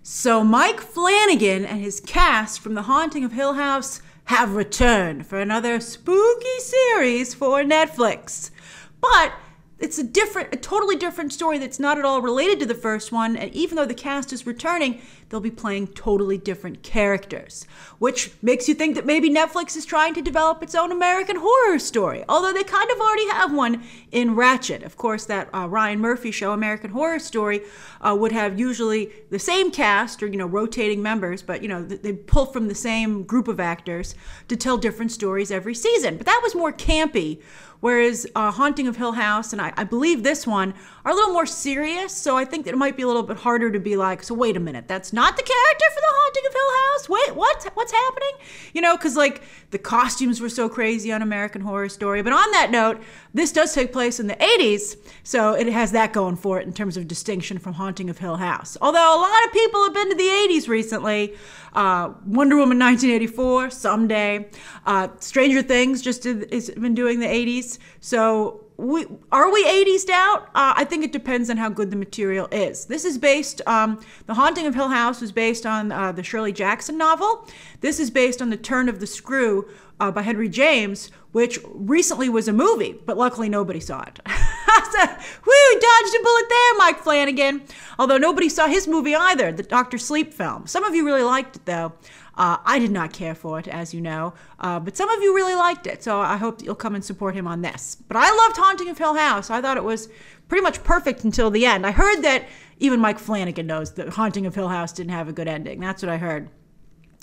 So Mike Flanagan and his cast from The Haunting of Hill House have returned for another spooky series for Netflix. But it's a totally different story that's not at all related to the first one, and even though the cast is returning, they'll be playing totally different characters, which makes you think that maybe Netflix is trying to develop its own American Horror Story, although they kind of already have one in Ratched. Of course, that Ryan Murphy show, American Horror Story, would have usually the same cast or, rotating members, but, they pull from the same group of actors to tell different stories every season. But that was more campy. Whereas Haunting of Hill House, and I believe this one, are a little more serious, so I think that it might be a little bit harder to be like, so wait a minute, that's not the character for The Haunting of Hill House? Wait, what? What's happening? Because the costumes were so crazy on American Horror Story. But on that note, this does take place in the 80s, so it has that going for it in terms of distinction from Haunting of Hill House. Although a lot of people have been to the 80s recently. Wonder Woman 1984, Someday. Stranger Things just has been doing the 80s. So are we 80s out? I think it depends on how good the material is. This is based, The Haunting of Hill House was based on the Shirley Jackson novel. This is based on The Turn of the Screw by Henry James, which recently was a movie, but luckily nobody saw it. So, woo, dodged a bullet there, Mike Flanagan. Although nobody saw his movie either, the Dr. Sleep film. Some of you really liked it, though. I did not care for it, as you know, but some of you really liked it, so I hope that you'll come and support him on this. But I loved Haunting of Hill House. I thought it was pretty much perfect until the end. I heard that even Mike Flanagan knows that Haunting of Hill House didn't have a good ending. That's what I heard.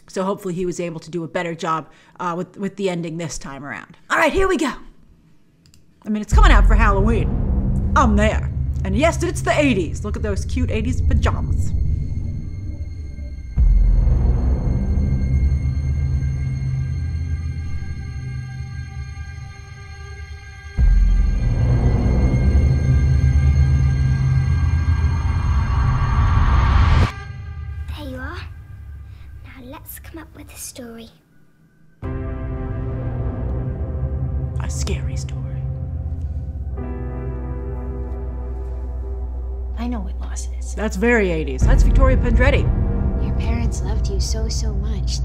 So hopefully he was able to do a better job with the ending this time around. All right, here we go. I mean, it's coming out for Halloween. I'm there. And yes, it's the 80s. Look at those cute 80s pajamas. There you are. Now let's come up with a story. A scary story. I know what loss is. That's very 80s. That's Victoria Pendretti. Your parents loved you so much.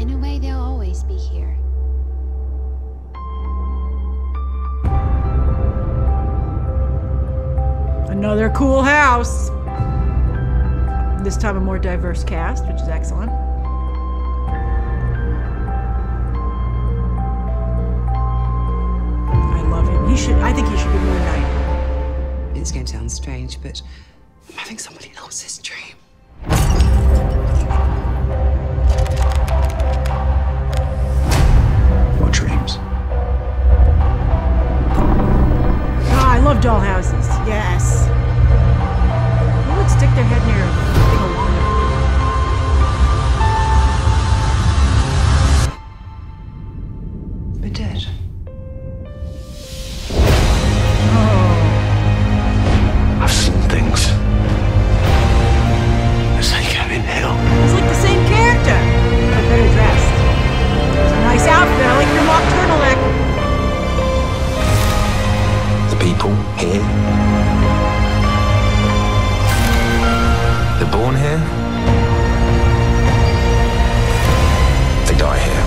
In a way, they'll always be here. Another cool house. This time a more diverse cast, which is excellent. I love him. I think he should be Moon Knight. It's going to sound strange, but I'm having somebody else's dream. What dreams? I love dollhouses. Yes. Who would stick their head near a big alarm? We're dead. I've seen things. It's like I'm in hell. He's like the same character, but better dressed. It's a nice outfit. I like your mock turtleneck. The people here. They're born here. They die here.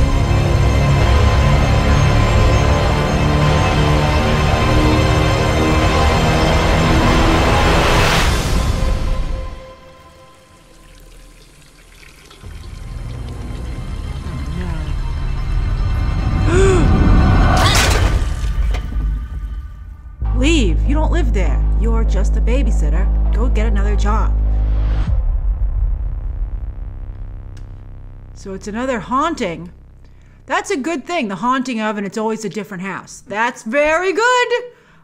Leave. You don't live there. You're just a babysitter. Go get another job. So it's another haunting. That's a good thing. The haunting of, and it's always a different house. That's very good.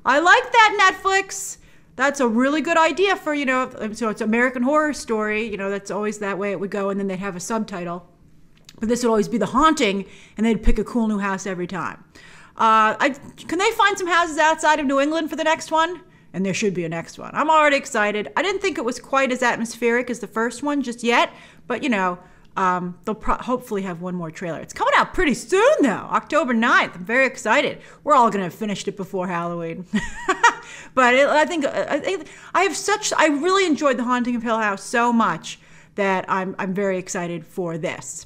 I like that, Netflix. That's a really good idea for, so it's American Horror Story. That's always that way it would go, and then they'd have a subtitle. But this would always be The Haunting, and they'd pick a cool new house every time. Can they find some houses outside of New England for the next one? And there should be a next one. I'm already excited. I didn't think it was quite as atmospheric as the first one just yet, but they'll hopefully have one more trailer. It's coming out pretty soon though, October 9th. I'm very excited. We're all gonna have finished it before Halloween. But I think I really enjoyed The Haunting of Hill House so much that I'm very excited for this.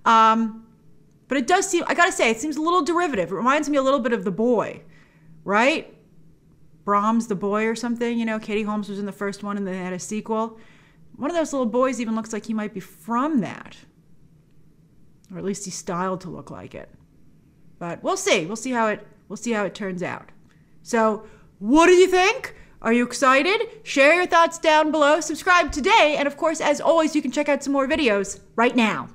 But it does seem, I gotta say, it seems a little derivative. It reminds me a little bit of The Boy, right? Brahms, The Boy or something, you know, Katie Holmes was in the first one and then they had a sequel. One of those little boys even looks like he might be from that. Or at least he's styled to look like it. But we'll see. We'll see how it turns out. So, what do you think? Are you excited? Share your thoughts down below. Subscribe today. And of course, as always, you can check out some more videos right now.